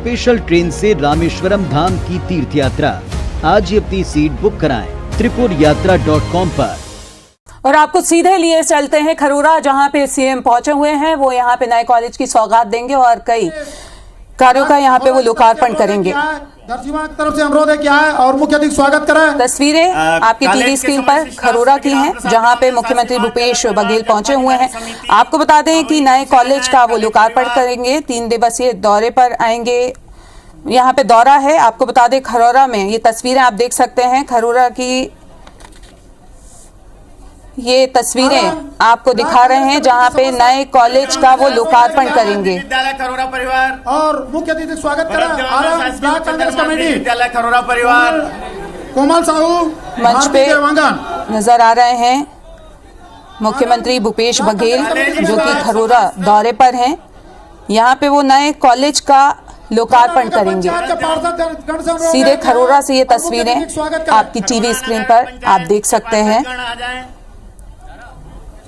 Special train से रामेश्वरम धाम की तीर्थ यात्रा। आज ही अपनी सीट बुक कराएं त्रिपुरयात्रा.com पर। और आपको सीधे लिए चलते हैं खरोरा, जहां पे सीएम पहुंचे हुए हैं। वो यहां पे नए कॉलेज की सौगात देंगे और कई कार्यों का यहां पे वो लोकार्पण करेंगे। दर्शकों की तरफ से अनुरोध है क्या है और मुख्य अतिथि स्वागत करें। तस्वीरें आपकी टीवी स्क्रीन पर खरोरा की हैं, जहां पे मुख्यमंत्री भूपेश बघेल पहुंचे हुए हैं। आपको बता दें कि नए कॉलेज का वो लोकार्पण करेंगे। 3 दिवसीय दौरे पर आएंगे। यहाँ पे दौरा है। आपको बता दें खरोरा में ये तस्वीरें आप देख सकते हैं। खरोरा की ये तस्वीरें आपको दिखा रहे हैं, जहां पे नए कॉलेज का वो लोकार्पण करेंगे। विद्यालय खरोरा परिवार और मुख्य अतिथि स्वागत करें ब्लॉक कांग्रेस कमेटी विद्यालय खरोरा परिवार कोमल साहू मंच पे नजर आ रहे हैं मुख्यमंत्री भूपेश बघेल, जो कि खरोरा दौरे पर हैं। यहाँ पे वो नए कॉलेज का लोकार्पण करेंगे। सीधे खरोरा से ये तस्वीरें आपकी टीवी स्क्रीन पर आप देख सकते हैं।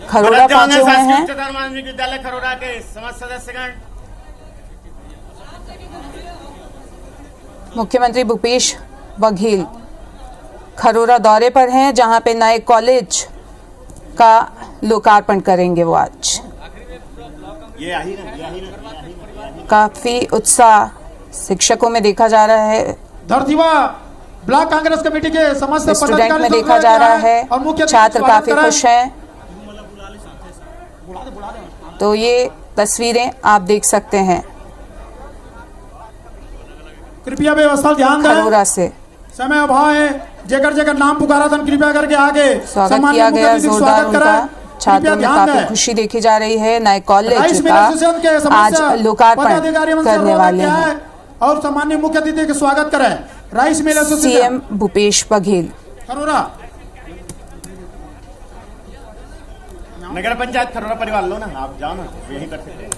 खरोरा पहुंचे हुए हैं विद्यालय खरोरा के समस्त सदस्यगण। मुख्यमंत्री भूपेश बघेल खरोरा दौरे पर हैं, जहां पे नए कॉलेज का लोकार्पण करेंगे वो आज। काफी उत्साह शिक्षकों में देखा जा रहा है, धरतीवा ब्लॉक कांग्रेस कमेटी के समस्त स्टूडेंट में देखा जा रहा है। छात्र काफी खुश हैं। तो ये तस्वीरें आप देख सकते हैं कृपया व्यवस्था ध्यान दें। खरोरा से समय अभाव है, जेकर जेकर नाम पुकारा था कृपया करके आगे स्वागत किया गया जोरदार उनका। छात्रों में काफी खुशी देखी जा रही है। नए कॉलेज का आज लोकार्पण करने वाले हैं और सम्माननीय मुख्य अतिथि के स्वागत करें rice mill CM Bhupesh Baghel. Kharora नगर पंचायत खरोरा परिवार लो ना, आप जाओ ना, यही कर सकते हैं।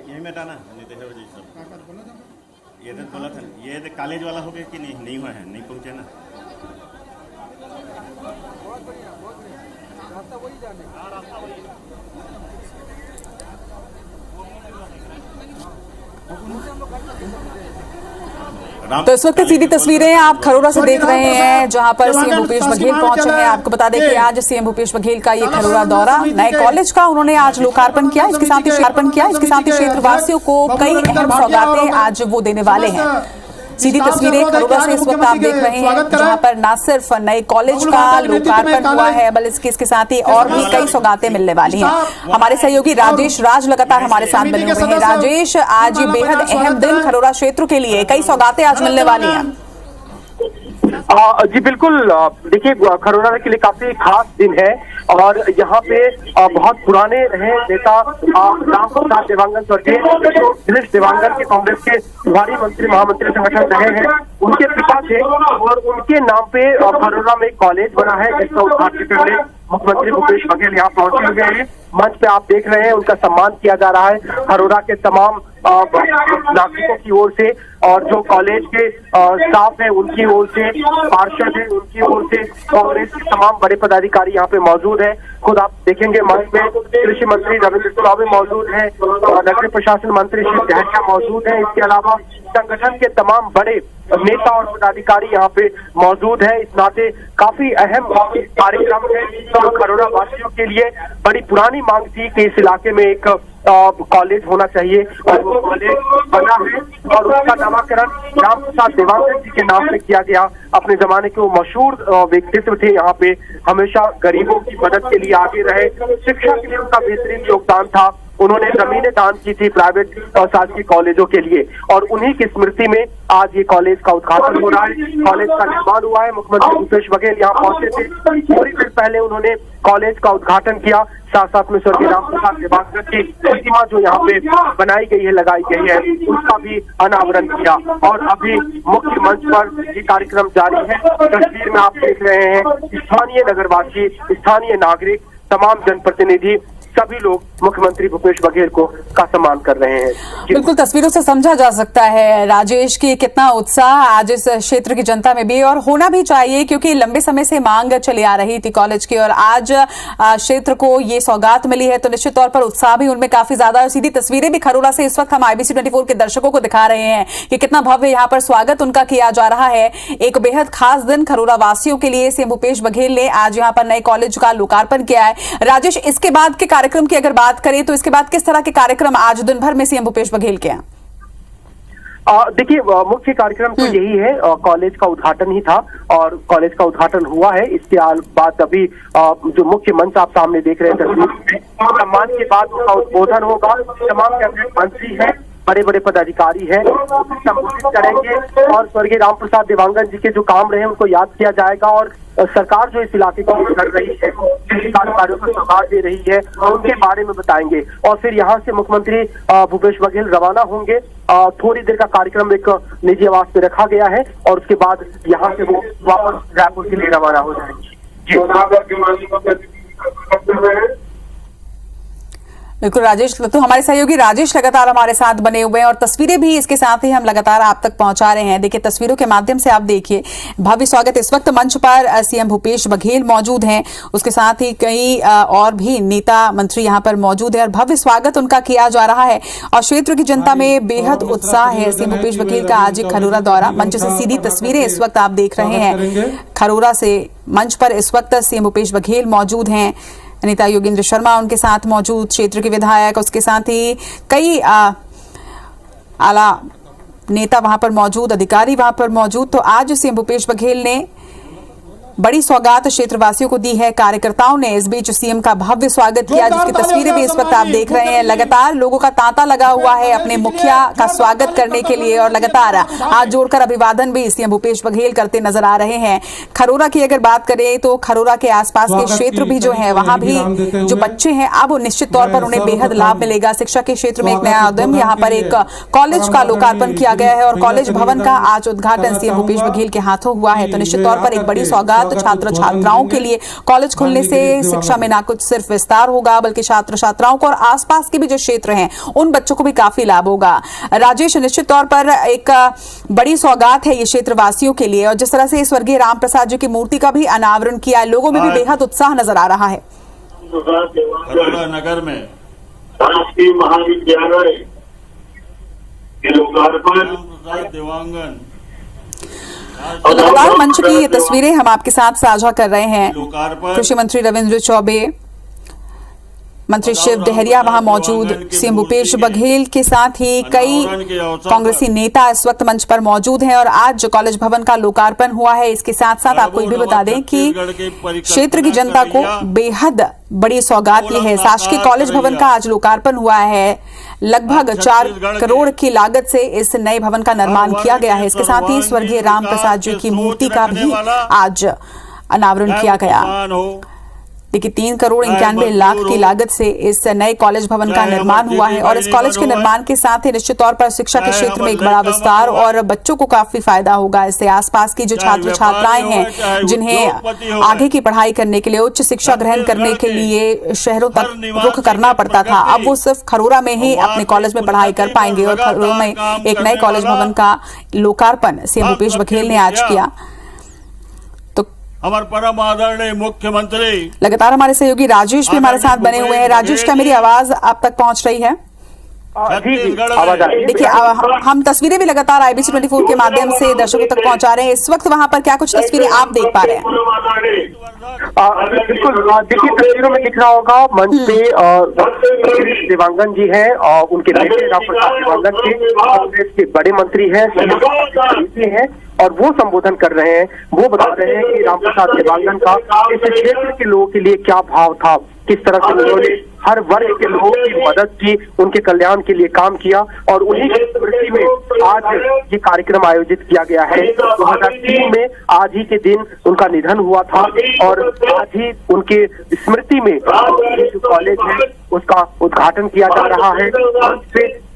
यही में था ना, नहीं तो जी सब ये तो बोला था। ये तो कॉलेज वाला हो गया कि नहीं हुआ है, नहीं पहुंचे ना। तो इस वक्त सीधी तस्वीरें आप खरोरा से देख रहे हैं, जहां पर सीएम भूपेश बघेल पहुंचे हैं। आपको बता दें कि आज सीएम भूपेश बघेल का ये खरोरा दौरा, नए कॉलेज का उन्होंने आज लोकार्पण किया। इसके साथ ही क्षेत्रवासियों को कई अहम सौगातें आज वो देने वाले हैं। सीधी तस्वीरें खरोरा से इस वक्त आप देख रहे हैं, जहां पर न सिर्फ नए कॉलेज का लोकार्पण हुआ है, बल्कि इसके साथ ही और भी कई सौगातें मिलने वाली हैं। हमारे सहयोगी राजेश राज लगातार हमारे साथ बने हुए हैं। राजेश, आज ये बेहद अहम दिन खरोरा क्षेत्र के लिए, कई सौगातें आज मिलने वाली हैं। जी बिल्कुल, देखिए खरोरा के लिए काफी खास दिन है और यहाँ पे बहुत पुराने रहे नेता राम प्रसाद देवांगन स्वर्गीय दिनेश देवांगन के कांग्रेस के प्रभारी मंत्री महामंत्री संगठन रहे हैं, उनके पिता थे और उनके नाम पे खरोरा में कॉलेज बना है, जिसका उद्घाटन करने मुख्यमंत्री भूपेश बघेल यहाँ पहुंचे हुए हैं। मंच पे आप देख रहे हैं उनका सम्मान किया जा रहा है खरोरा के तमाम नागरिकों की ओर से, और जो कॉलेज के स्टाफ है उनकी ओर से, पार्षद है उनकी ओर से, कांग्रेस के तमाम बड़े पदाधिकारी यहाँ पे मौजूद है। खुद आप देखेंगे मंच में कृषि मंत्री रविंद्र चौबे मौजूद है, नगरीय प्रशासन मंत्री शिव डहरिया मौजूद है। इसके अलावा संगठन के तमाम बड़े नेता और पदाधिकारी यहाँ पे मौजूद है। इस नाते काफी अहम कार्यक्रम है तो खरोरा वासियों के लिए। बड़ी पुरानी मांग थी कि इस इलाके में एक कॉलेज होना चाहिए और वो कॉलेज बना है और उसका नामकरण राम प्रसाद देवांगन जी के नाम से किया गया। अपने जमाने के वो मशहूर व्यक्तित्व थे, यहाँ पे हमेशा गरीबों की मदद के लिए आगे रहे, शिक्षा के लिए उनका बेहतरीन योगदान था। उन्होंने जमीनें दान की थी प्राइवेट और शासकीय कॉलेजों के लिए और उन्हीं की स्मृति में आज ये कॉलेज का उद्घाटन हो रहा है। कॉलेज का निर्माण हुआ है। मुख्यमंत्री भूपेश बघेल यहाँ पहुंचे थे, थोड़ी देर पहले उन्होंने कॉलेज का उद्घाटन किया। साथ साथ में स्वर्गीय राम प्रसाद देवांगन की प्रतिमा जो यहाँ पे बनाई गई है, लगाई गई है, उसका भी अनावरण किया और अभी मुख्य मंच पर ये कार्यक्रम जारी है। तस्वीर में आप देख रहे हैं स्थानीय नगरवासी, स्थानीय नागरिक, तमाम जनप्रतिनिधि सभी लोग मुख्यमंत्री भूपेश बघेल का सम्मान कर रहे हैं। बिल्कुल, तस्वीरों से समझा जा सकता है राजेश की कितना उत्साह आज इस क्षेत्र की जनता में भी, और होना भी चाहिए क्योंकि लंबे समय से मांग चली आ रही थी कॉलेज की, और आज क्षेत्र को ये सौगात मिली है तो निश्चित तौर पर उत्साह भी उनमें काफी ज्यादा है। सीधी तस्वीरें भी खरोरा से इस वक्त हम IBC 24 के दर्शकों को दिखा रहे हैं कि कितना भव्य यहाँ पर स्वागत उनका किया जा रहा है। एक बेहद खास दिन खरोरा वासियों के लिए सीएम भूपेश बघेल ने आज यहाँ पर नए कॉलेज का लोकार्पण किया है। राजेश, इसके बाद के कार्यक्रम की अगर बात करें तो इसके बाद किस तरह के कार्यक्रम आज दिन भर में सीएम भूपेश बघेल के हैं? देखिए, मुख्य कार्यक्रम तो यही है, कॉलेज का उद्घाटन ही था और कॉलेज का उद्घाटन हुआ है। इसके बाद अभी जो मुख्य मंच आप सामने देख रहे हैं तस्वीर, सम्मान के बाद उसका उद्बोधन होगा। तमाम कैबिनेट मंत्री हैं, बड़े बड़े पदाधिकारी हैं, संबोधित करेंगे और स्वर्गीय रामप्रसाद देवांगन जी के जो काम रहे उनको याद किया जाएगा और सरकार जो इस इलाके को कर रही है, कार्यों को सौगात दे रही है, उनके बारे में बताएंगे। और फिर यहाँ से मुख्यमंत्री भूपेश बघेल रवाना होंगे। थोड़ी देर का कार्यक्रम एक निजी आवास पे रखा गया है और उसके बाद यहाँ से वो वापस रायपुर के लिए रवाना हो जाएंगे। बिल्कुल राजेश, तो हमारे सहयोगी राजेश लगातार हमारे साथ बने हुए हैं और तस्वीरें भी इसके साथ ही हम लगातार आप तक पहुंचा रहे हैं। देखिए, तस्वीरों के माध्यम से आप देखिए भव्य स्वागत। इस वक्त मंच पर सीएम भूपेश बघेल मौजूद हैं, उसके साथ ही कई और भी नेता मंत्री यहां पर मौजूद है और भव्य स्वागत उनका किया जा रहा है और क्षेत्र की जनता में बेहद उत्साह है। सीएम भूपेश बघेल का आज खरोरा दौरा, मंच से सीधी तस्वीरें इस वक्त आप देख रहे हैं। खरोरा से मंच पर इस वक्त सीएम भूपेश बघेल मौजूद हैं, नेता योगेंद्र शर्मा उनके साथ मौजूद, क्षेत्र के विधायक, उसके साथ ही कई आला नेता वहां पर मौजूद, अधिकारी वहां पर मौजूद। तो आज सीएम भूपेश बघेल ने बड़ी सौगात क्षेत्रवासियों को दी है। कार्यकर्ताओं ने इस बीच सीएम का भव्य स्वागत किया, जिसकी तस्वीरें भी इस वक्त आप देख रहे हैं। लगातार लोगों का तांता लगा हुआ है अपने मुखिया का स्वागत करने के लिए और लगातार हाथ जोड़कर अभिवादन भी सीएम भूपेश बघेल करते नजर आ रहे हैं। खरोरा की अगर बात करें तो खरोरा के आसपास के क्षेत्र भी जो है वहां भी जो बच्चे हैं अब निश्चित तौर पर उन्हें बेहद लाभ मिलेगा। शिक्षा के क्षेत्र में एक नया उद्यम, यहाँ पर एक कॉलेज का लोकार्पण किया गया है और कॉलेज भवन का आज उद्घाटन सीएम भूपेश बघेल के हाथों हुआ है। तो निश्चित तौर पर एक बड़ी सौगात छात्र छात्राओं के लिए। कॉलेज खुलने से शिक्षा में ना कुछ सिर्फ विस्तार होगा बल्कि छात्र छात्राओं को और आसपास के भी जो क्षेत्र हैं उन बच्चों को भी काफी लाभ होगा। राजेश, निश्चित तौर पर एक बड़ी सौगात है ये क्षेत्रवासियों के लिए और जिस तरह से स्वर्गीय रामप्रसाद जी की मूर्ति का भी अनावरण किया है, लोगों में भी बेहद उत्साह नजर आ रहा है। नगर में राजकीय महाविद्यालय देवांगन लगातार मंच की ये तस्वीरें हम आपके साथ साझा कर रहे हैं। कृषि मंत्री रविंद्र चौबे, मंत्री शिव डहरिया वहां मौजूद, सीएम भूपेश बघेल के साथ ही कई कांग्रेसी नेता इस वक्त मंच पर मौजूद हैं और आज कॉलेज भवन का लोकार्पण हुआ है। इसके साथ साथ आपको ये भी बता दें कि क्षेत्र की जनता को बेहद बड़ी सौगात ये है। शासकीय कॉलेज भवन का आज लोकार्पण हुआ है। लगभग 4 करोड़ की लागत से इस नए भवन का निर्माण किया गया है। इसके साथ ही स्वर्गीय रामप्रसाद जी की मूर्ति का भी आज अनावरण किया गया। देखिए, 3 करोड़ 91 लाख की लागत से इस नए कॉलेज भवन का निर्माण हुआ है और इस कॉलेज के निर्माण के साथ ही निश्चित तौर पर शिक्षा के क्षेत्र में एक बड़ा विस्तार और बच्चों को काफी फायदा होगा। इससे आसपास की जो छात्र छात्राएं हैं जिन्हें आगे की पढ़ाई करने के लिए, उच्च शिक्षा ग्रहण करने के लिए शहरों तक रुख करना पड़ता था, अब वो सिर्फ खरोरा में ही अपने कॉलेज में पढ़ाई कर पाएंगे और खरोरा में एक नए कॉलेज भवन का लोकार्पण सीएम भूपेश बघेल ने आज किया। हमारे परम आदरणीय मुख्यमंत्री लगातार हमारे सहयोगी राजेश भी हमारे साथ बने हुए हैं। राजेश, क्या मेरी आवाज आप तक पहुंच रही है? देखिए, हम तस्वीरें भी लगातार IBC 24 के माध्यम से दर्शकों तक पहुंचा रहे हैं। इस वक्त वहां पर क्या कुछ तस्वीरें आप देख पा रहे हैं? बिल्कुल, देखिए तस्वीरों में दिख रहा होगा मंच पे देवांगन जी हैं और उनके बेटे रामप्रसाद देवांगन जी कांग्रेस के बड़े मंत्री हैं और वो संबोधन कर रहे हैं। वो बता रहे हैं कि रामप्रसाद देवांगन का इस क्षेत्र के लोगों के लिए क्या भाव था, किस तरह से उन्होंने हर वर्ग के लोगों की मदद की, उनके कल्याण के लिए काम किया और उन्हीं की स्मृति में आज ये कार्यक्रम आयोजित किया गया है। 2003 में आज ही के दिन उनका निधन हुआ था और आज ही उनके स्मृति में जो कॉलेज है उसका उद्घाटन किया जा रहा है।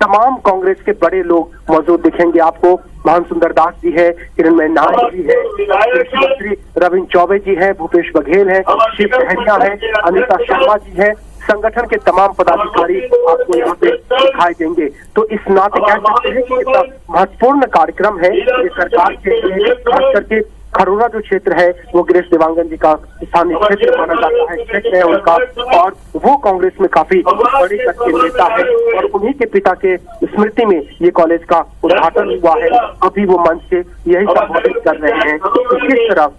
तमाम कांग्रेस के बड़े लोग मौजूद दिखेंगे आपको। महान सुंदर दास जी है, किरणमय नायक जी है, कृषि मंत्री रविंद्र चौबे जी है, भूपेश बघेल है, शिव सहरिया है, अनिता शर्मा जी है, संगठन के तमाम पदाधिकारी आपको यहाँ पे दिखाई देंगे। तो इस नाते कह सकते हैं कि इतना महत्वपूर्ण कार्यक्रम है ये सरकार के लिए। खास करके खरोरा जो क्षेत्र है वो गिरीश देवांगन जी का स्थानीय क्षेत्र माना जाता है, क्षेत्र है उनका, और वो कांग्रेस में काफी बड़ी तक के नेता है और उन्हीं के पिता के स्मृति में ये कॉलेज का उद्घाटन हुआ है। अभी वो मंच से यही संबोधित कर रहे हैं कि किस तरह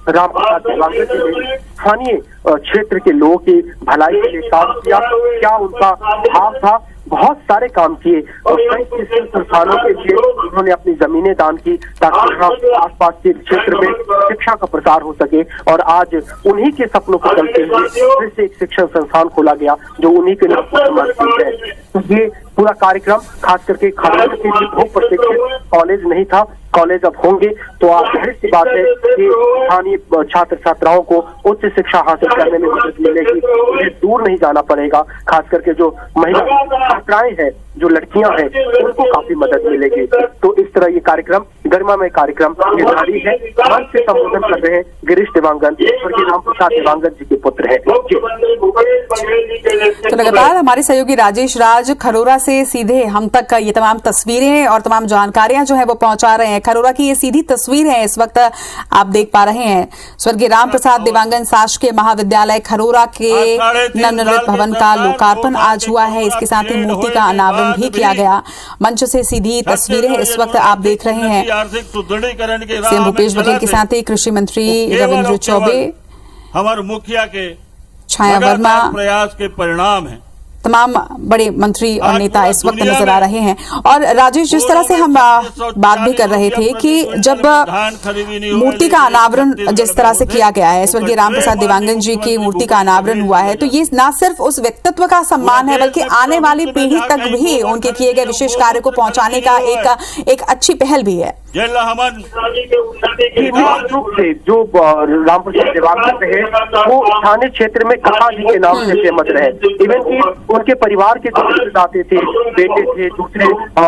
राम प्रसाद देवांगन जी ने स्थानीय क्षेत्र के लोगों की भलाई के लिए काम किया, क्या उनका भाव था। बहुत सारे काम किए और कई शिक्षण संस्थानों के लिए उन्होंने अपनी जमीनें दान की ताकि यहाँ आसपास के क्षेत्र में शिक्षा का प्रसार हो सके। और आज उन्हीं के सपनों को चलते हुए फिर से एक शिक्षण संस्थान खोला गया जो उन्हीं के नाम पर समर्पित है। तो ये पूरा कार्यक्रम खास करके खरोरा के लिए बहुत प्रतीक्षित कॉलेज नहीं था, कॉलेज अब होंगे तो आप जाहिर सी बात है कि स्थानीय छात्र छात्राओं को उच्च शिक्षा हासिल करने में मदद मिलेगी, उन्हें दूर नहीं जाना पड़ेगा। खास करके जो महिला छात्राएं हैं, जो लड़कियां हैं, उनको काफी मदद मिलेगी। तो इस तरह ये कार्यक्रम गरिमामय कार्यक्रम ये जारी है। मंच से संबोधन कर रहे हैं गिरीश देवांगन, स्वर्गीय राम प्रसाद देवांगन जी के पुत्र हैं। तो लगातार हमारे सहयोगी राजेश राज खरोरा से सीधे हम तक ये तमाम तस्वीरें और तमाम जानकारियां जो है वो पहुंचा रहे हैं। खरोरा की ये सीधी तस्वीर है इस वक्त आप देख पा रहे हैं। स्वर्गीय राम प्रसाद देवांगन शासकीय महाविद्यालय खरोरा के नवनिर्मित भवन का लोकार्पण आज हुआ है। इसके साथ ही मूर्ति का अनावरण भी किया गया। मंच से सीधी तस्वीरें इस वक्त आप देख रहे हैं। सीएम भूपेश बघेल के साथ ही कृषि मंत्री रविंद्र चौबे, हमारे मुखिया के छाया वर्मा, प्रयास के परिणाम है। तमाम बड़े मंत्री और नेता इस वक्त नजर आ रहे हैं। और राजेश, जिस तरह से हम बात भी कर रहे थे कि जब मूर्ति का अनावरण जिस तरह से किया गया है, स्वर्गीय राम प्रसाद देवांगन जी की मूर्ति का अनावरण हुआ है, तो ये न सिर्फ उस व्यक्तित्व का सम्मान है बल्कि आने वाली पीढ़ी तक भी उनके किए गए विशेष कार्य को पहुंचाने का एक अच्छी पहल भी है। रूप से जो राम प्रसाद देवांगन रहे वो स्थानीय क्षेत्र में काका जी के नाम से फेमस रहे। इवन की उनके परिवार के जो रिश्तेदार थे, बेटे थे, दूसरे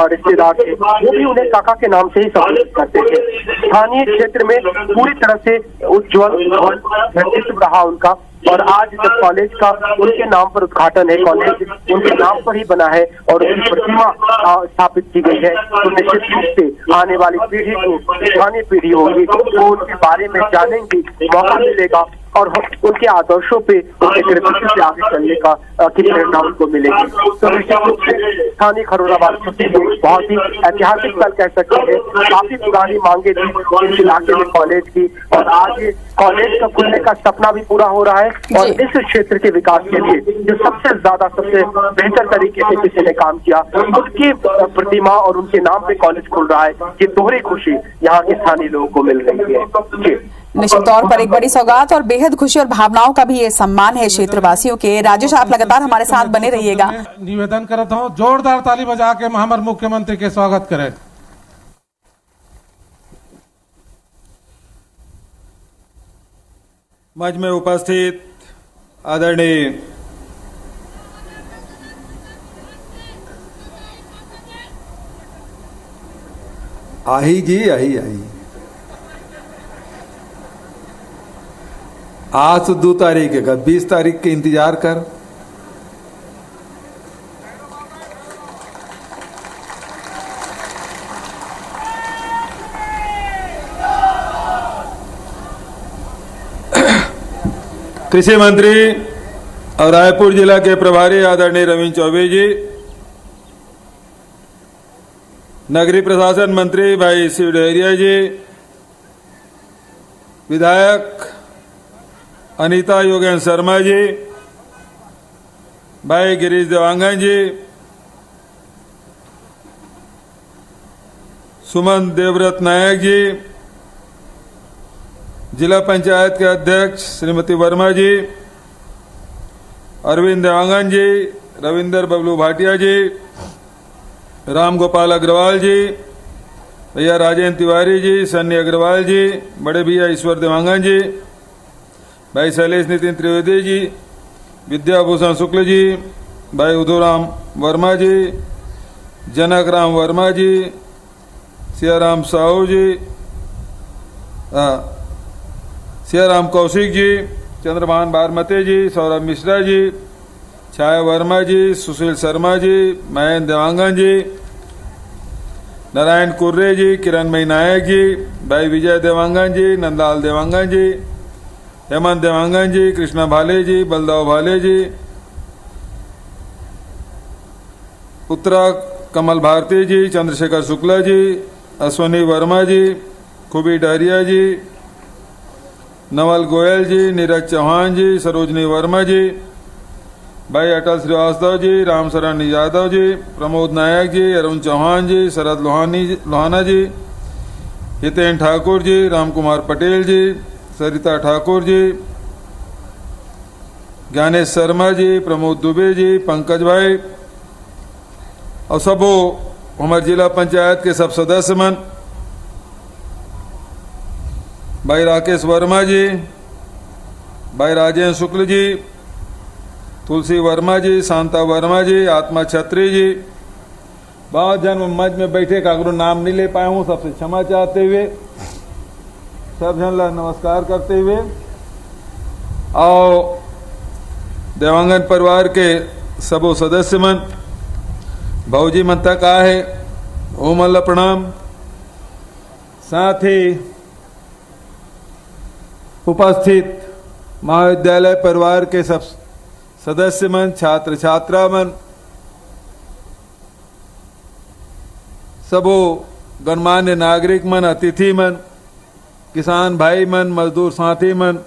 रिश्तेदार थे, वो भी उन्हें काका के नाम से ही संबोधित करते थे। स्थानीय क्षेत्र में पूरी तरह से उज्ज्वल व्यक्तित्व रहा उनका। और आज जब कॉलेज का उनके नाम पर उद्घाटन है, कॉलेज उनके नाम पर ही बना है और उनकी प्रतिमा स्थापित की गई है, तो निश्चित रूप से आने वाली पीढ़ी को, स्थानीय पीढ़ी होगी, वो उनके बारे में जानेंगे, मौका मिलेगा और उनके आदर्शों पे, उनके कृतित्व से आगे चलने का की प्रेरणा उनको मिलेगी। तो निश्चित रूप से स्थानीय खरोरा वासियों के लिए बहुत ही ऐतिहासिक पल कह सकते हैं। काफी पुरानी मांगे थी इस इलाके में कॉलेज की, और आज कॉलेज का खुलने का सपना भी पूरा हो रहा है। और इस क्षेत्र के विकास के लिए जो सबसे ज्यादा, सबसे बेहतर तरीके से किसी ने काम किया, उसकी प्रतिमा और उनके नाम पे कॉलेज खुल रहा है, ये दोहरी खुशी यहाँ के स्थानीय लोगों को मिल रही है। जी, निश्चित तौर पर एक बड़ी सौगात और बेहद खुशी और भावनाओं का भी ये सम्मान है क्षेत्रवासियों के। राजेश, आप लगातार हमारे साथ बने रहिएगा। निवेदन करता हूँ, जोरदार ताली बजा के हमारे मुख्यमंत्री के स्वागत करें। मंच में उपस्थित आदरणीय आई जी, आई आज तो 2 तारीख है, 20 तारीख के इंतजार कर। कृषि मंत्री और रायपुर जिला के प्रभारी आदरणीय रविंद्र चौबे जी, नगरीय प्रशासन मंत्री भाई शिव सहरिया जी, विधायक अनीता योगेंद्र शर्मा जी, भाई गिरीश देवांगन जी, सुमन देवव्रत नायक जी, जिला पंचायत के अध्यक्ष श्रीमती वर्मा जी, अरविंद देवांगन जी, रविंदर बबलू भाटिया जी, राम गोपाल अग्रवाल जी, भैया राजेंद्र तिवारी जी, सन्नी अग्रवाल जी, बड़े भैया ईश्वर देवांगन जी, भाई शैलेश नितिन त्रिवेदी जी, विद्याभूषण शुक्ल जी, भाई उदयराम वर्मा जी, जनक राम वर्मा जी, सियाराम साहू जी, सियाराम कौशिक जी, चंद्रभान बारमते जी, सौरभ मिश्रा जी, छाया वर्मा जी, सुशील शर्मा जी, महेंद्र देवांगन जी, नारायण कुर्रे जी, किरणमयी नायक जी, भाई विजय देवांगन जी, नंदलाल देवांगन जी, हेमंत देवांगन जी, कृष्णा भाले जी, बलदाव भाले जी, उत्तरा कमल भारती जी, चंद्रशेखर शुक्ला जी, अश्वनी वर्मा जी, खुबी डहरिया जी, नवल गोयल जी, नीरज चौहान जी, सरोजनी वर्मा जी, भाई अटल श्रीवास्तव जी, रामशरण यादव जी, प्रमोद नायक जी, अरुण चौहान जी, शरद लोहाना जी, हितेन ठाकुर जी, रामकुमार पटेल जी, सरिता ठाकुर जी, ज्ञानेश शर्मा जी, प्रमोद दुबे जी, पंकज भाई और सबो हमारे जिला पंचायत के सब सदस्य मन, भाई राकेश वर्मा जी, भाई राजेंद्र शुक्ल जी, तुलसी वर्मा जी, शांता वर्मा जी, आत्मा छत्री जी, बहुत जन मंच में बैठे कागरू नाम नहीं ले पाया हूँ, सबसे क्षमा चाहते हुए सब जन ला नमस्कार करते हुए और देवांगन परिवार के सबो सदस्य मन भाऊजी मन तक आए ओम अल्लाह प्रणाम। साथ ही उपस्थित महाविद्यालय परिवार के सब सदस्य मन, छात्र छात्रा मन, सबो गणमान्य नागरिक मन, अतिथि मन, किसान भाई मन, मजदूर साथी मन,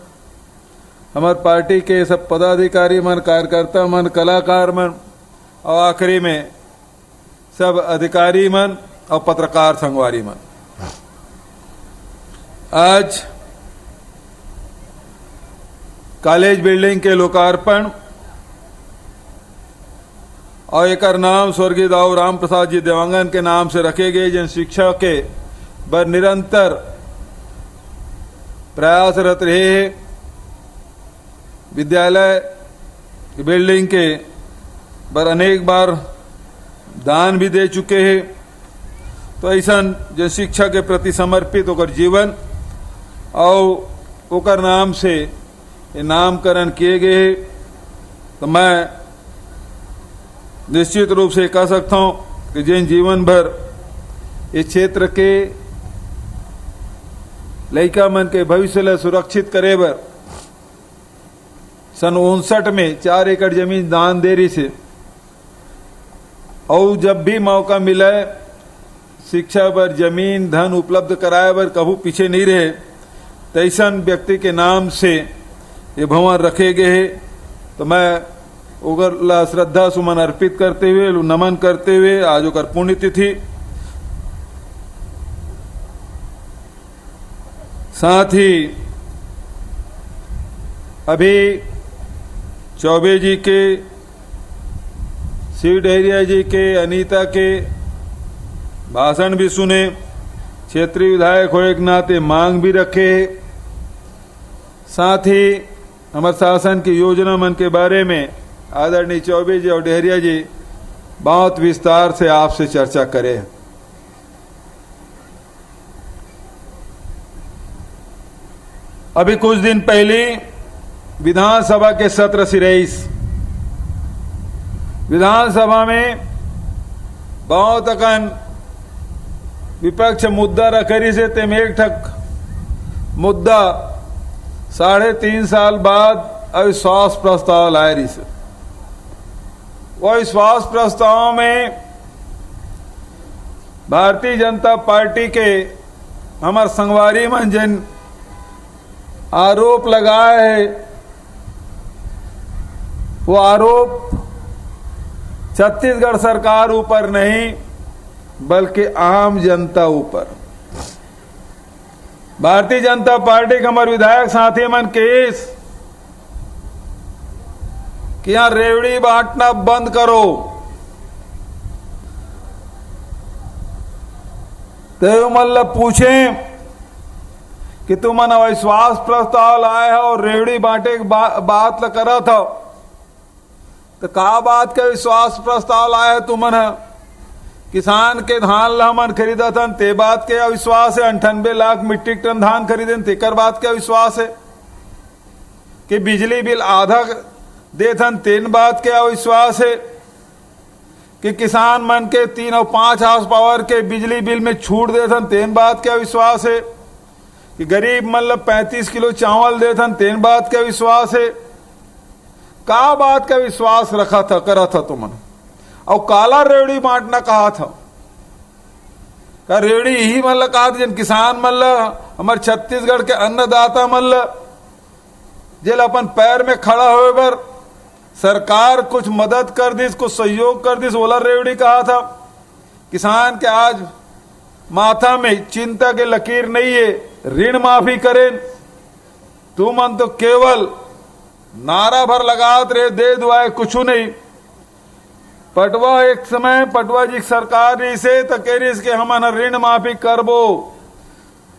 हमारे पार्टी के सब पदाधिकारी मन, कार्यकर्ता मन, कलाकार मन और आखिरी में सब अधिकारी मन और पत्रकार संगवारी मन। आज कॉलेज बिल्डिंग के लोकार्पण और एक नाम स्वर्गीय दाऊ राम प्रसाद जी देवांगन के नाम से रखे गए, जिन शिक्षा के बर निरंतर प्रयासरत रहे, विद्यालय बिल्डिंग के बर अनेक बार दान भी दे चुके हैं। तो ऐसा जन शिक्षा के प्रति समर्पित होकर जीवन और ओकर नाम से नामकरण किए गए, तो मैं निश्चित रूप से कह सकता हूं कि जिन जीवन भर इस क्षेत्र के लड़का मन के भविष्य ले सुरक्षित करे बर सन 59 में 4 एकड़ जमीन दान दे रही से, और जब भी मौका मिले शिक्षा पर जमीन धन उपलब्ध कराए बर कभू पीछे नहीं रहे, तैसन व्यक्ति के नाम से ये भवन रखे गए हैं। तो मैं ओकर ला श्रद्धा सुमन अर्पित करते हुए, नमन करते हुए आज ओकर पुण्यतिथि, साथ ही अभी चौबे जी के, शिव डहरिया जी के, अनीता के भाषण भी सुने, क्षेत्रीय विधायक हो एक नाते मांग भी रखे, साथ ही हमारे शासन की योजना मन के बारे में आदरणीय चौबे जी और डहरिया जी बहुत विस्तार से आपसे चर्चा करें। अभी कुछ दिन पहले विधानसभा के सत्र सिरेस विधानसभा में बहुत अकन विपक्ष मुद्दा रखरी से तेम एक ठक मुद्दा 3.5 साल बाद अविश्वास प्रस्ताव लाए रही से। वो अविश्वास प्रस्ताव में भारतीय जनता पार्टी के हमारे संगवारी मन जिन आरोप लगाए है, वो आरोप छत्तीसगढ़ सरकार ऊपर नहीं बल्कि आम जनता ऊपर। भारतीय जनता पार्टी के हमारे विधायक साथी मन केस कि यहां रेवड़ी बांटना बंद करो, तो मतलब पूछे कि तुम अविश्वास प्रस्ताव लाए हो और रेवड़ी बांटे की बात करा था, तो कहा बात का विश्वास प्रस्ताव लाए तुमन कि किसान के धान ला हमन खरीदा थन ते बात के अविश्वास है। 98 लाख मीट्रिक टन धान खरीदे तेकर बात के अविश्वास है। कि बिजली बिल आधा देथन तेन बात के अविश्वास है। कि किसान मन के 3 और 5 हाउस पावर के बिजली बिल में छूट देथन तेन बात के अविश्वास है। कि गरीब मतलब 35 किलो चावल देथन तेन बात के विश्वास है। का बात का विश्वास रखा था करा था तुमने। और काला रेवड़ी बांटना कहा था। का रेवड़ी ही मतलब कहा था जिन किसान मतलब हमारे छत्तीसगढ़ के अन्नदाता मतलब जेल अपन पैर में खड़ा होए पर सरकार कुछ मदद कर दी, कुछ सहयोग कर दी, ओला रेवड़ी कहा था। किसान के आज माथा में चिंता के लकीर नहीं है, ऋण माफी करें। तुमन तो केवल नारा भर लगात रहे, दे दुआए कुछ नहीं। पटवा एक समय पटवा जी सरकार रही से तो कह रही कि हम ऋण माफी करबो।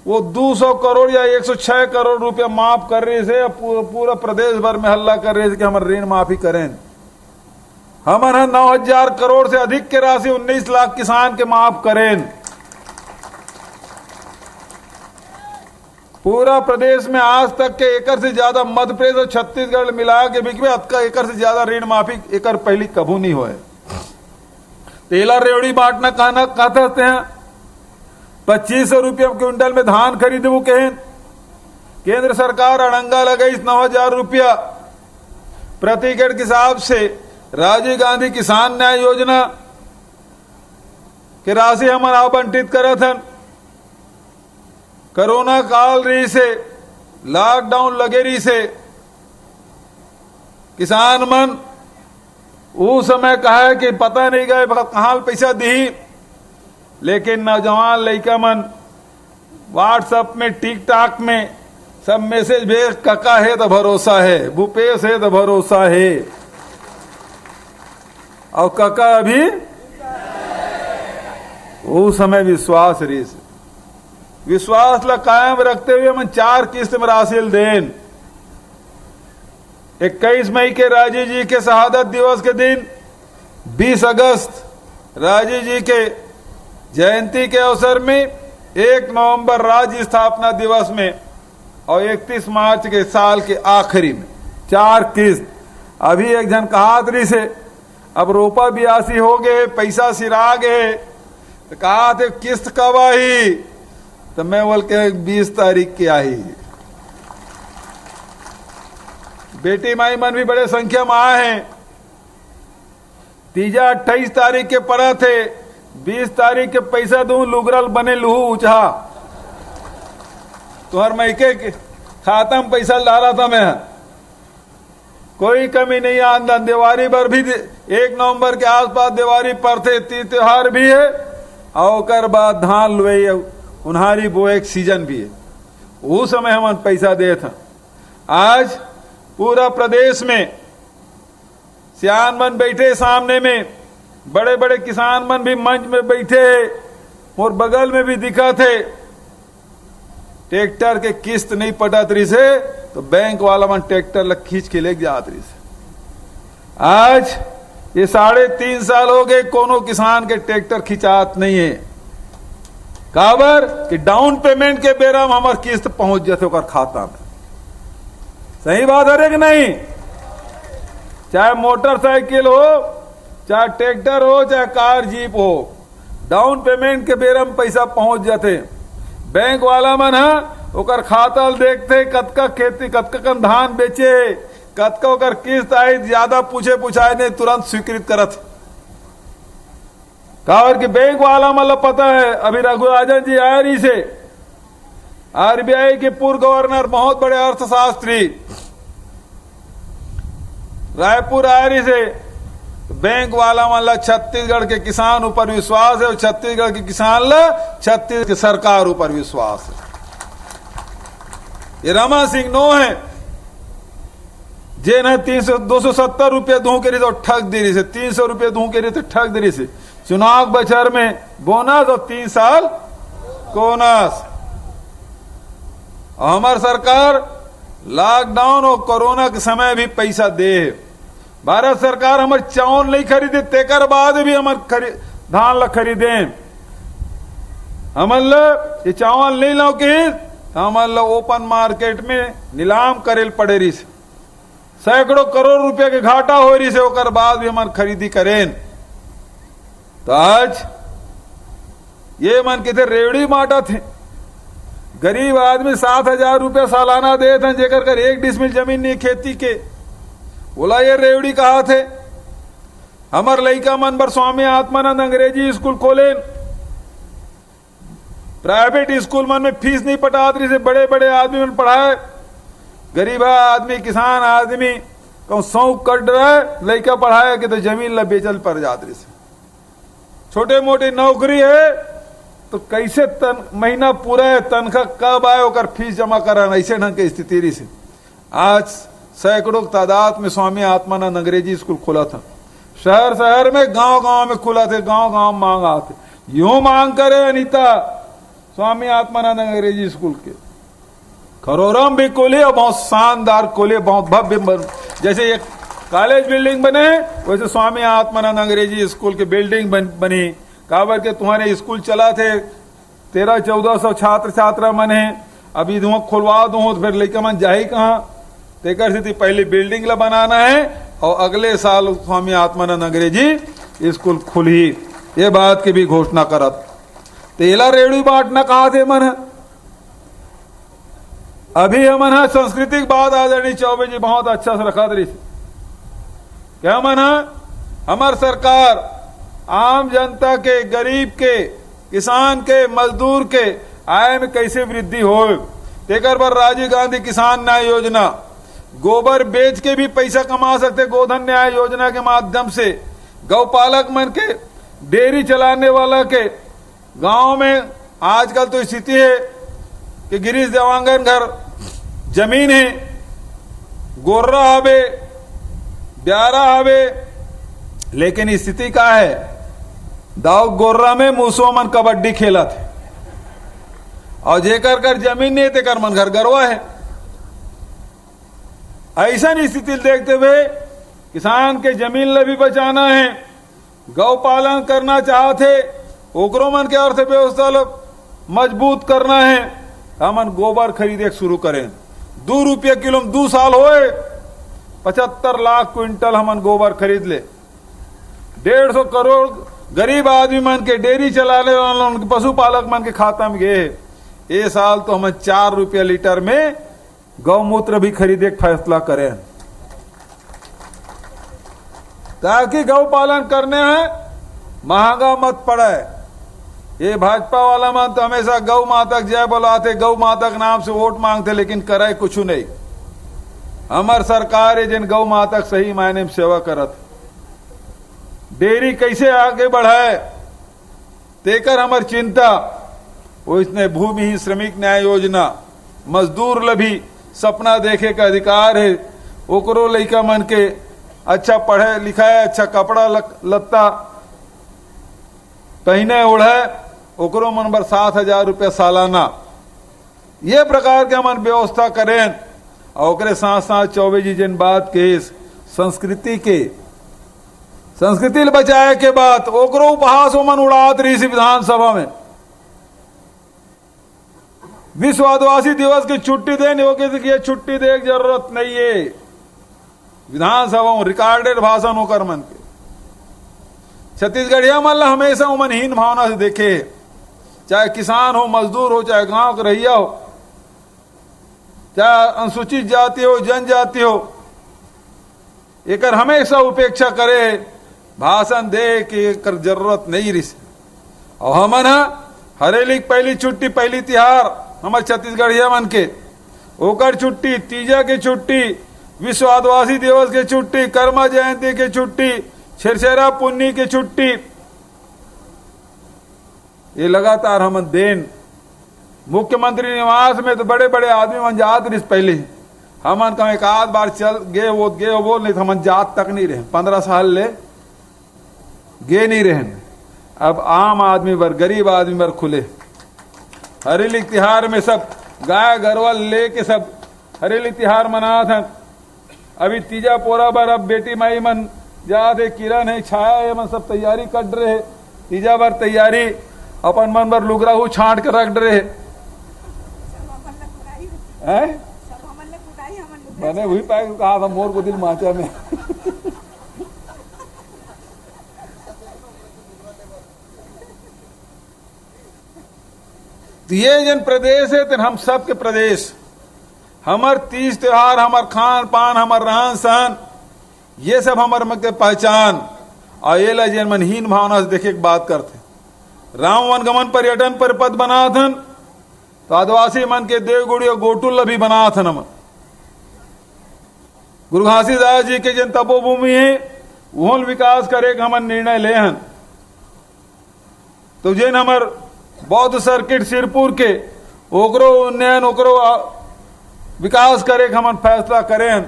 वो 200 करोड़ या 106 करोड़ रुपया माफ कर रही से पूरा प्रदेश भर में हल्ला कर रहे थे कि हम ऋण माफी करें। हम 9,000 करोड़ से अधिक के राशि 19 लाख किसान के माफ करें। पूरा प्रदेश में आज तक के एकड़ से ज्यादा मध्य प्रदेश और छत्तीसगढ़ मिला के बिक में एकड़ से ज्यादा ऋण माफी एकड़ पहली कभू नहीं हुए। तेला रेवड़ी बांटना कहते हैं। 2500 रुपये क्विंटल में धान खरीदे वो कहें। केंद्र सरकार अड़ंगा लगाई 9,000 रुपया प्रति एकड़ के हिसाब से। राजीव गांधी किसान न्याय योजना के राशि हम आवंटित करे थे। कोरोना काल रही से, लॉकडाउन लगे रही से किसान मन उस समय कहा कि पता नहीं गए कहां पैसा दी। लेकिन नौजवान लड़का मन व्हाट्सएप में टिकटॉक में सब मैसेज भेज, कका है तो भरोसा है, भूपेश है तो भरोसा है। और कका अभी उस समय विश्वास रही से विश्वास ला कायम रखते हुए हम 4 किस्त में राशि देन। 21 मई के राजीव जी के शहादत दिवस के दिन, 20 अगस्त राजीव जी के जयंती के अवसर में, 1 नवंबर राज्य स्थापना दिवस में और 31 मार्च के साल के आखिरी में 4 किस्त। अभी एक जन कहातरी से अब रोपा 82 हो गए, पैसा सिरा गए, तो कहा थे किस्त कब आई, तो मैं बोल के 20 तारीख की आई। बेटी माई मन भी बड़े संख्या में आए हैं। तीजा 28 तारीख के पड़ा थे, 20 तारीख के पैसा दूं लुगरल बने लूहू उचहा। तुहर मैके खाता में पैसा डाला था मैं, कोई कमी नहीं। आंदन दिवाली पर भी 1 नवंबर के आसपास दिवाली पर थे, त्योहार भी है और बाद धान लुए उन्हारी वो एक सीजन भी है। उस समय हम पैसा दे था। आज पूरा प्रदेश में सियान मन बैठे सामने में, बड़े बड़े किसान मन भी मंच में बैठे और बगल में भी दिखा थे। ट्रैक्टर के किस्त नहीं पटत रही से तो बैंक वाला मन ट्रैक्टर खींच के ले जात रही से। आज ये 3.5 साल हो गए कोनो किसान के ट्रैक्टर खिंचात नहीं है। काबर कि डाउन पेमेंट के बेरा में हमार किस्त पहुंच जाते ओकर खाता में। सही बात है कि नहीं? चाहे मोटरसाइकिल हो, चाहे ट्रैक्टर हो, चाहे कार जीप हो, डाउन पेमेंट के बेरा में पैसा पहुंच जाते। बैंक वाला मन है ओकर खाता देखते कतका खेती कतका कन धान बेचे, कतका ओकर किस्त आई, ज्यादा पूछे पुछाए नहीं, तुरंत स्वीकृत करत। काबर कि बैंक वाला मतलब पता है। अभी रघुराजन जी आए रही से, आरबीआई के पूर्व गवर्नर, बहुत बड़े अर्थशास्त्री रायपुर आए रही से। बैंक वाला मतलब छत्तीसगढ़ के किसान ऊपर विश्वास है और छत्तीसगढ़ के किसान ला छत्तीसगढ़ की सरकार ऊपर विश्वास है। ये रमा सिंह नो है जे न 270 रुपये दूं के रही तो ठग दे रही से, 300 रुपये दूं के रही तो ठग दे रही से। चुनाव बचर में बोनस और 3 साल बोनस। हमार सरकार लॉकडाउन और कोरोना के समय भी पैसा दे। भारत सरकार हमारे चावल नहीं खरीदे, तेकर बाद भी हमारे धान ला खरीदें। हमन ला ये चावल नहीं लो कि हमन ला ओपन मार्केट में नीलाम करेल पड़े रही, सैकड़ों करोड़ रुपए के घाटा हो रही से, ओकर बाद भी हमन खरीदी करें। तो आज ये मन के थे रेवड़ी बांटा थे, गरीब आदमी 7,000 रुपया सालाना दे थे, जेकर कर 1 डिसमिल जमीन नहीं खेती के, बोला ये रेवड़ी कहा थे। हमर लइका मन बर स्वामी आत्मानंद अंग्रेजी स्कूल खोले, प्राइवेट स्कूल मन में फीस नहीं पटात रही से, बड़े बड़े आदमी मन पढ़ाए, गरीब आदमी किसान आदमी कहूं सौंप कट रहे लइका पढ़ाए कि तो जमीन ला बेचल पर जात रही से। छोटे मोटे नौकरी है तो कैसे महीना पूरा है, तनख्वाह कब आए ओकर फीस जमा कराना, ऐसे ढंग की स्थिति रही से। आज सैकड़ों तादाद में स्वामी आत्मानंद अंग्रेजी स्कूल खुला था, शहर शहर में गांव गांव में खुला थे, गांव गांव मांग आते, यूं मांग करे अनीता स्वामी आत्मानंद अंग्रेजी स्कूल के। खरोरम भी खोले और बहुत शानदार खोले, बहुत भव्य, जैसे एक कॉलेज बिल्डिंग बने वैसे स्वामी आत्मानंद अंग्रेजी स्कूल की बिल्डिंग बनी। काबर के तुम्हारे स्कूल चला थे 1300-1400 छात्र छात्रा मन है, अभी धुआं खुलवा दो तो फिर लेकर मन जाही कहाँ, तेकर से पहले बिल्डिंग ला बनाना है और अगले साल स्वामी आत्मानंद अंग्रेजी स्कूल खुली, ये बात की भी घोषणा करत। तेला रेवड़ी बांटना कहा थे मन, अभी हमन सांस्कृतिक बात आदरणीय चौबे जी बहुत अच्छा से रखा रही, क्या मन हमार सरकार आम जनता के, गरीब के, किसान के, मजदूर के आय में कैसे वृद्धि हो, तेकर पर राजीव गांधी किसान न्याय योजना, गोबर बेच के भी पैसा कमा सकते गोधन न्याय योजना के माध्यम से, गौपालक मन के, डेयरी चलाने वाला के, गांव में आजकल तो स्थिति है कि गिरीश देवांगन घर जमीन है, गोर्रा हवे, ब्यारा हवे, लेकिन स्थिति का है दाऊ गोर्रा में मूसो मन कबड्डी खेला थे और जेकर कर जमीन नहीं तेकर मन घर गरवा है। ऐसा स्थिति देखते हुए किसान के जमीन ला भी बचाना है, गौ पालन करना चाहते ओकरो मन के अर्थव्यवस्था ला मजबूत करना है, हमन गोबर खरीदे शुरू करें। 2 रुपया किलो में 2 साल होए 75 लाख क्विंटल हमन गोबर खरीद ले। 150 करोड़ गरीब आदमी मन के, डेयरी चलाने वाले पशुपालक मन के खाता में गए। ये साल तो हम 4 रुपया लीटर में गौमूत्र भी खरीदे फैसला करें, ताकि गौ पालन करने में महंगा मत पड़े। ये भाजपा वाला मन तो हमेशा गौ माता जय बुलाते, गौ माता के नाम से वोट मांगते, लेकिन करे कुछ नहीं। हमार सरकार है जिन गौ माता सही मायने में सेवा करत, डेयरी कैसे आगे बढ़ाए तेकर हमार चिंता। वो इसने भूमिहीन श्रमिक न्याय योजना, मजदूर ला भी सपना देखे का अधिकार है, ओकरो लइका मन के अच्छा पढ़े लिखाए, अच्छा कपड़ा लत्ता पहने ओढ़े, ओकरो मन बर 7,000 रुपया सालाना, ये प्रकार के हमन व्यवस्था करें। और ओकरे साथ साथ चौबे जी जिन बात के संस्कृति बचाए के बाद ओकरो उपहास मन उड़ात रही सी विधानसभा में। विश्व आदिवासी दिवस की छुट्टी देने ये छुट्टी दे जरूरत नहीं है, विधानसभा में रिकॉर्डेड भाषण होकर मन के छत्तीसगढ़िया मन हमेशा उमन हीन भावना से देखे, चाहे किसान हो, मजदूर हो, चाहे गांव का रहिया हो, चाहे अनुसूचित जाति हो, जनजाति हो, एकर हमेशा उपेक्षा करे, भाषण दे कि एकर जरूरत नहीं रही। और हमन हरेली पहली छुट्टी, पहली तिहार हमारे छत्तीसगढ़िया मन के, ओकर छुट्टी, तीजा की छुट्टी, विश्व आदिवासी दिवस की छुट्टी, कर्मा जयंती की छुट्टी, छेरछेरा पुन्नी की छुट्टी, ये लगातार हम देन। मुख्यमंत्री निवास में तो बड़े बड़े आदमी मन जात रही पहले, हमन कहा एक आध बार चल गए वो नहीं तो हमन जात तक नहीं रहे, 15 साल ले गे नहीं रहे। अब आम आदमी बर, गरीब आदमी बर खुले हरेली तिहार में सब गाय गरवा लेके सब हरेली तिहार मना था। अभी तीजा पोरा बर अब बेटी माई मन जाते, किरण है, छाया है, मन सब तैयारी कर रहे, तीजा बार तैयारी अपन मन पर लुगरा हूँ छांट कर रख डरे हैं। मैंने वही पाया कहा था मोर को दिल माचा में। तो ये जन प्रदेश है तो हम सब के प्रदेश, हमार तीज त्योहार, हमार खान पान, हमार रहन सहन, ये सब हमार मत के पहचान। और ये ला जन मनहीन भावना से देखे एक बात करते, राम वनगमन पर्यटन पर पद बना थन तो आदिवासी मन के देवगुड़ी और गोटुल भी बना थन। हम गुरु घासीदास जी के जन तपोभूमि है वह विकास करे के हमन निर्णय ले हन। तो जिन हमार बौद्ध सर्किट सिरपुर के ओकरो उन्नयन ओकरो विकास करे के हमन फैसला करे हन।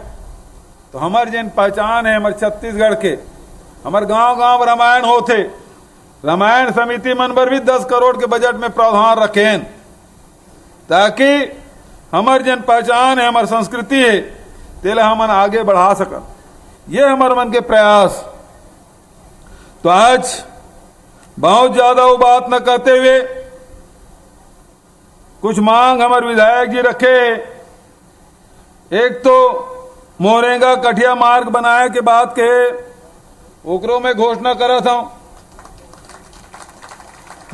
तो हमार जिन पहचान है हमारे छत्तीसगढ़ के, हमार गांव गांव रामायण होते, रामायण समिति मन पर भी 10 करोड़ के बजट में प्रावधान रखे ताकि हमार जन पहचान है, हमार संस्कृति है, तेला हमन आगे बढ़ा सकन। ये हमार मन के प्रयास। तो आज बहुत ज्यादा वो बात न करते हुए कुछ मांग हमारे विधायक जी रखे। एक तो मोरेगा कठिया मार्ग बनाए के बाद के ओकरो में घोषणा करा था,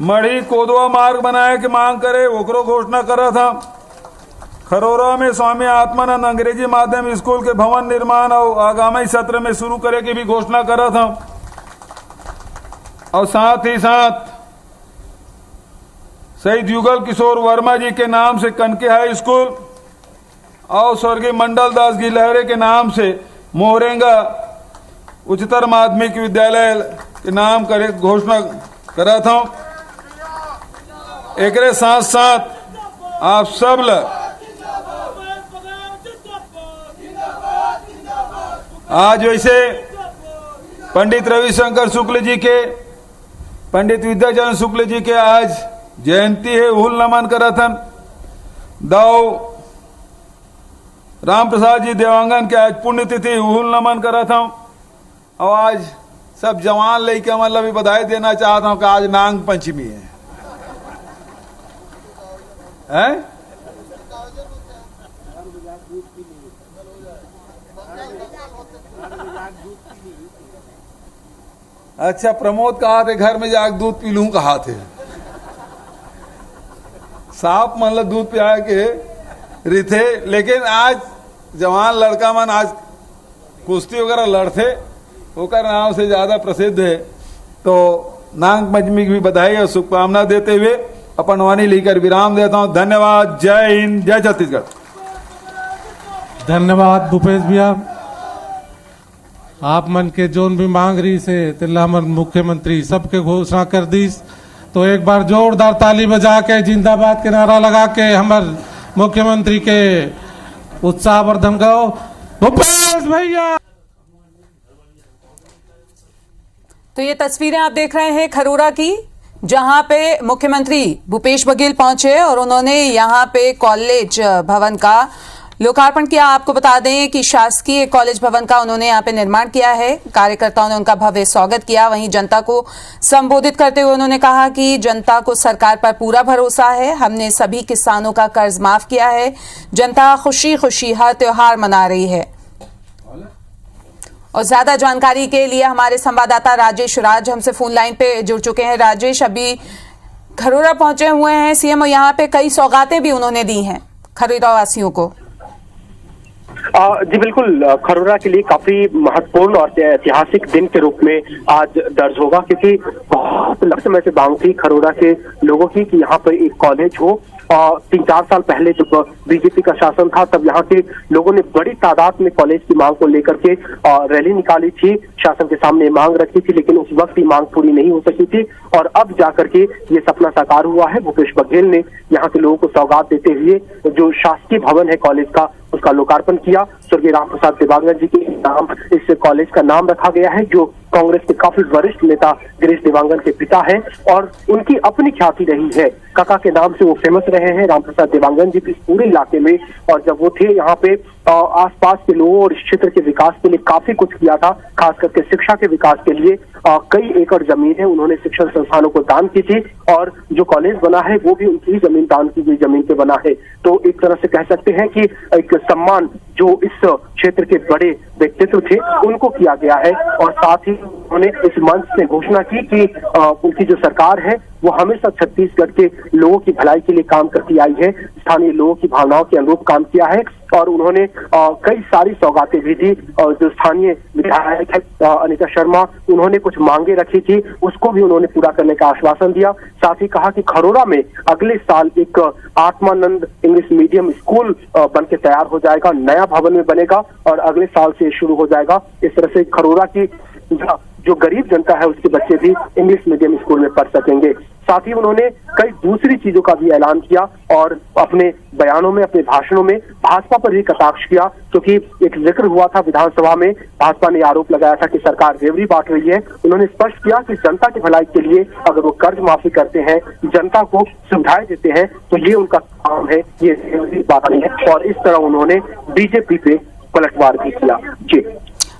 मढ़ी कोदवा मार्ग बनाए के मांग करे ओकरो घोषणा करा था, खरोरा में स्वामी आत्मानंद अंग्रेजी माध्यम स्कूल के भवन निर्माण और आगामी सत्र में शुरू करे की भी घोषणा करा था। और साथ ही साथ शहीद युगल किशोर वर्मा जी के नाम से कनके हाई स्कूल और स्वर्गीय मंडल दास गिलहरे के नाम से मोरेगा उच्चतर माध्यमिक विद्यालय के नाम करे घोषणा करा था। एक साथ साथ आप सब आज वैसे पंडित रविशंकर शुक्ल जी के, पंडित विद्याचरण शुक्ल जी के आज जयंती है, हुल नमन करथन। दाऊ राम प्रसाद जी देवांगन के आज पुण्यतिथि, हुल नमन करथन। और आज सब जवान लेके मतलब भी बधाई देना चाहता हूं कि आज नांग पंचमी है, हैं? अच्छा, प्रमोद कहा थे घर में जाकर दूध पी लूं कहा थे। साफ मतलब दूध पिया के रिथे, लेकिन आज जवान लड़का मन आज कुश्ती वगैरह लड़ते, होकर नाम से ज्यादा प्रसिद्ध है। तो नाग पंचमी की भी बधाई और शुभकामना देते हुए अपन वाणी लेकर विराम देता हूं। धन्यवाद। जय हिंद, जय छत्तीसगढ़। धन्यवाद भूपेश भैया। आप मन के जोन भी मांग रही से तिल्ला मन मुख्यमंत्री सबके घोषणा कर दी। तो एक बार जोरदार ताली बजा के जिंदाबाद के नारा लगा के हमारे मुख्यमंत्री के उत्साहवर्धन करो भूपेश भैया। तो ये तस्वीरें आप देख रहे हैं खरोरा की, जहां पे मुख्यमंत्री भूपेश बघेल पहुंचे और उन्होंने यहां पे कॉलेज भवन का लोकार्पण किया। आपको बता दें कि शासकीय कॉलेज भवन का उन्होंने यहाँ पे निर्माण किया है। कार्यकर्ताओं ने उनका भव्य स्वागत किया। वहीं जनता को संबोधित करते हुए उन्होंने कहा कि जनता को सरकार पर पूरा भरोसा है, हमने सभी किसानों का कर्ज माफ किया है, जनता खुशी खुशी हर त्योहार मना रही है। और ज्यादा जानकारी के लिए हमारे संवाददाता राजेश राज हमसे फोन लाइन पे जुड़ चुके हैं। राजेश, अभी खरोरा पहुंचे हुए हैं सीएम और यहाँ पे कई सौगातें भी उन्होंने दी हैं खरोरा वासियों को। जी बिल्कुल, खरोरा के लिए काफी महत्वपूर्ण और ऐतिहासिक दिन के रूप में आज दर्ज होगा, क्योंकि बहुत लंबे समय से मांग थी खरोरा के लोगों की कि यहाँ पर एक कॉलेज हो। 3-4 साल पहले जब बीजेपी का शासन था तब यहाँ के लोगों ने बड़ी तादाद में कॉलेज की मांग को लेकर के रैली निकाली थी, शासन के सामने मांग रखी थी, लेकिन उस वक्त ये मांग पूरी नहीं हो सकी थी। और अब जाकर के ये सपना साकार हुआ है। भूपेश बघेल ने यहाँ के लोगों को सौगात देते हुए जो शासकीय भवन है कॉलेज का, उसका लोकार्पण किया। स्वर्गीय राम प्रसाद देवांगन जी के नाम इस कॉलेज का नाम रखा गया है, जो कांग्रेस के काफी वरिष्ठ नेता गिरीश देवांगन के पिता हैं और उनकी अपनी ख्याति रही है। काका के नाम से वो फेमस रहे हैं, रामप्रसाद देवांगन जी, इस पूरे इलाके में। और जब वो थे यहाँ पे आसपास के लोगों और इस क्षेत्र के विकास के लिए काफी कुछ किया था, खास करके शिक्षा के विकास के लिए कई एकड़ जमीन है उन्होंने शिक्षण संस्थानों को दान की थी और जो कॉलेज बना है वो भी उनकी ही जमीन, दान की गई जमीन पे बना है। तो एक तरह से कह सकते हैं कि एक सम्मान जो इस क्षेत्र के बड़े व्यक्तित्व थे उनको किया गया है। और साथ ही उन्होंने इस मंच से घोषणा की कि उनकी जो सरकार है वो हमेशा छत्तीसगढ़ के लोगों की भलाई के लिए काम करती आई है, स्थानीय लोगों की भावनाओं के अनुरूप काम किया है। और उन्होंने कई सारी सौगातें भी दी। और जो स्थानीय विधायक है अनिता शर्मा, उन्होंने कुछ मांगे रखी थी, उसको भी उन्होंने पूरा करने का आश्वासन दिया। साथ ही कहा कि खरोरा में अगले साल एक आत्मानंद इंग्लिश मीडियम स्कूल बन के तैयार हो जाएगा, नया भवन में बनेगा और अगले साल से शुरू हो जाएगा। इस तरह से खरोरा की जो गरीब जनता है उसके बच्चे भी इंग्लिश मीडियम स्कूल में पढ़ सकेंगे। साथ ही उन्होंने कई दूसरी चीजों का भी ऐलान किया और अपने बयानों में, अपने भाषणों में भाजपा पर भी कटाक्ष किया, क्योंकि एक जिक्र हुआ था विधानसभा में, भाजपा ने आरोप लगाया था कि सरकार रेवड़ी बांट रही है। उन्होंने स्पष्ट किया कि जनता की भलाई के लिए अगर वो कर्ज माफी करते हैं, जनता को सुविधाएं देते हैं, तो ये उनका काम है, ये रेवड़ी बात नहीं है। और इस तरह उन्होंने बीजेपी पे पलटवार भी किया। जी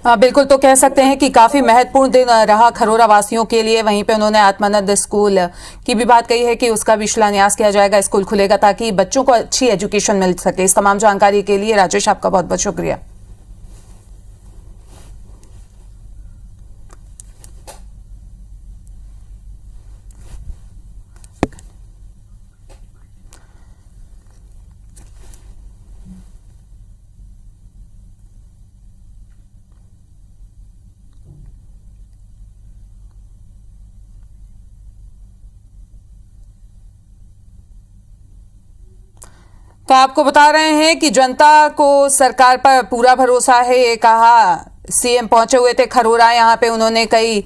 बिल्कुल, तो कह सकते हैं कि काफी महत्वपूर्ण दिन रहा खरोरा वासियों के लिए। वहीं पे उन्होंने आत्मानंद स्कूल की भी बात कही है कि उसका भी शिलान्यास किया जाएगा, स्कूल खुलेगा ताकि बच्चों को अच्छी एजुकेशन मिल सके। इस तमाम जानकारी के लिए राजेश आपका बहुत बहुत शुक्रिया। तो आपको बता रहे हैं कि जनता को सरकार पर पूरा भरोसा है, ये कहा सीएम पहुंचे हुए थे खरोरा। यहां पे उन्होंने कई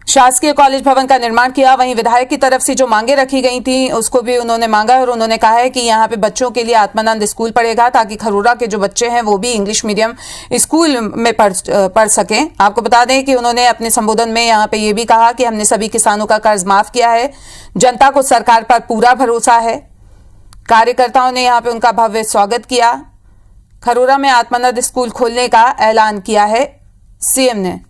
शासकीय कॉलेज भवन का निर्माण किया। वहीं विधायक की तरफ से जो मांगे रखी गई थी उसको भी उन्होंने मांगा और उन्होंने कहा है कि यहाँ पे बच्चों के लिए आत्मानंद स्कूल पढ़ेगा ताकि खरोरा के जो बच्चे हैं वो भी इंग्लिश मीडियम स्कूल में पढ़ सकें। आपको बता दें कि उन्होंने अपने संबोधन में यहाँ पे ये भी कहा कि हमने सभी किसानों का कर्ज माफ किया है, जनता को सरकार पर पूरा भरोसा है। कार्यकर्ताओं ने यहाँ पे उनका भव्य स्वागत किया। खरोरा में आत्मानंद स्कूल खोलने का ऐलान किया है सीएम ने।